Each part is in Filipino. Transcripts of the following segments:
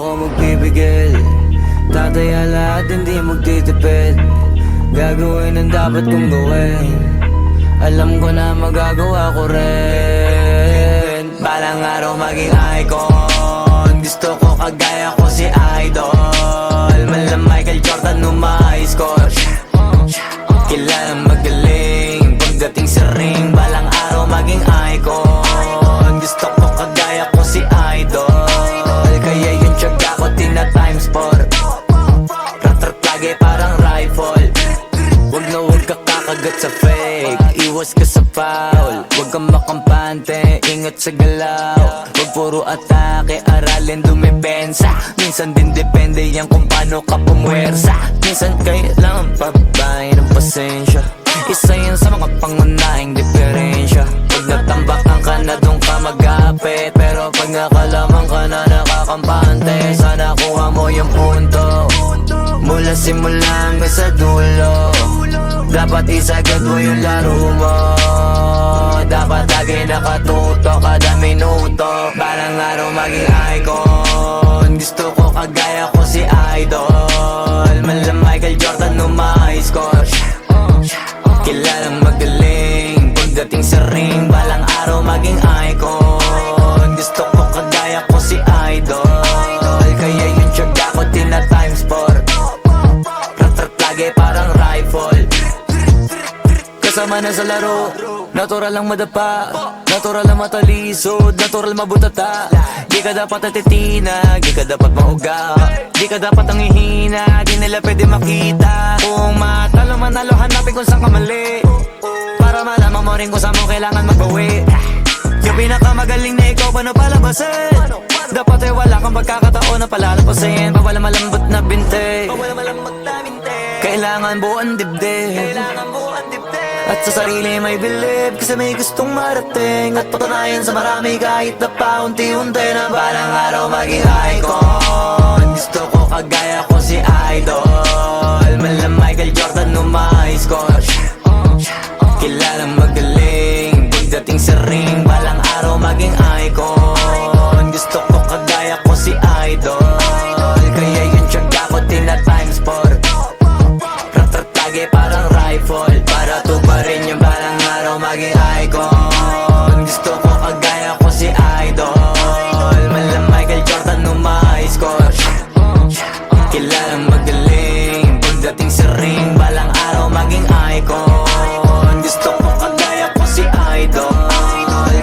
ako magpipigil. Tataya lahat, hindi magtitipid. Gagawin ang dapat kong gawin. Alam ko na magagawa ko rin. Balang araw maging icon. Gusto ko kagaya ko si Idol. Mala Michael Jordan nung ma-high score. Kilalang magaling pagdating sa ring. Balang araw maging icon. Gusto ko kagaya ko si Idol. Kaya yung tiyaga ko tina times 4. Rat-rat lagi parang rifle. Wag na wag ka kakagat sa fake. Iwas ka sa foul. Wag kang makampante, ingat sa galaw. Wag puro atake, aralin dumipensa. Minsan din depende yan kung paano ka pumwersa. Minsan kailangan pabay ng pasensya. Isa yan sa mga pangunahing diferensya. Pag natambakan ka na doon ka mag-apit. Pero pag nakalaman ka na nakakampante, sana kuha mo yung punto. Mula simula hanggang sa dulo. Dapat isagad mo yung laro mo. Dapat lagi nakatuto kada minuto. Balang araw maging icon. Gusto ko kagaya ko si Idol. Mala Michael Jordan nung ma-high score. Kilalang magaling pagdating sa ring. Balang araw maging icon. Gusto ko kagaya ko si Idol. Kaya yung tiyaga ko tina times 4. Rat-rat lagi parang rifle. Kasama na sa laro, natural lang madapa, natural lang matalisod, natural mabutata. Di ka dapat natitina, di ka dapat mauga, di ka dapat ang ihina, di nila pwede makita. Kung matalo manalo, hanapin kung saan ka mali, para malaman mo rin kung saan mo kailangan magbawi. Yung pinakamagaling na ikaw, paano palabasin? Dapat ay wala kang pagkakataon na palalapasin. Bawal malambot na binte, kailangan buuan dibdib. At sa sarili may believe, kasi may gustong marating. At patunayan sa marami kahit na paunti-unti na balang araw maging icon. Gusto ko kagaya ko si Idol. Mala Michael Jordan nung ma-high score. Kilalang magaling pagdating sa ring. Balang araw maging icon. Gusto ko kagaya ko si Idol. Kaya yung tiyaga ko tina times 4. Rat-rat lagi parang rifle. Para tubarin yung balang araw maging icon. Gusto ko kagaya ko si Idol. Mala Michael Jordan nung ma-high score. Kilalang magaling pagdating sa ring. Balang araw maging icon. Gusto ko kagaya ko si Idol.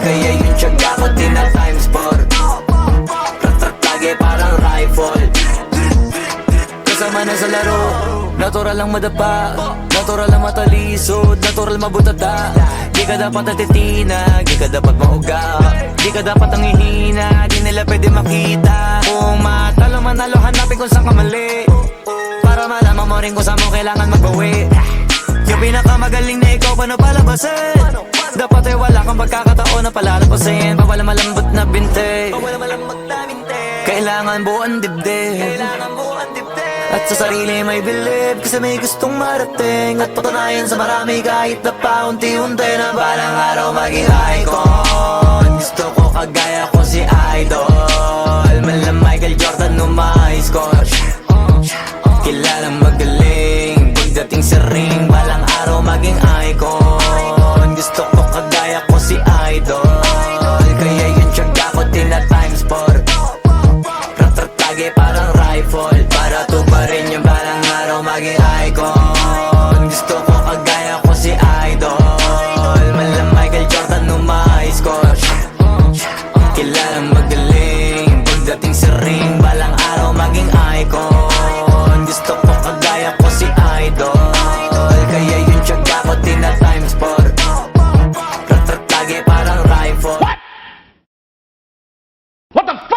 Kaya yung tiyaga ko tina times 4. Rat-rat lagi parang rifle. Kasama na sa laro, natural lang madapa, natural lang matalisod, natural mabutata. Di ka dapat natitina, di ka dapat mauga, di ka dapat ang ihina, di nila pwede makita. Kung matalo manalo, hanapin kung saan ka mali, para malaman mo rin kung saan mo kailangan magbawi. Yung pinakamagaling na ikaw, paano palabasin? Dapat ay wala kang pagkakataon na palalapasin. Bawal malambot na binte, kailangan buuan dibdib. At sa sarili may believe, kasi may gustong marating. At patunayan sa marami kahit na paunti-unti na balang araw maging icon. Gusto ko kagaya ko si Idol. Mala Michael Jordan nung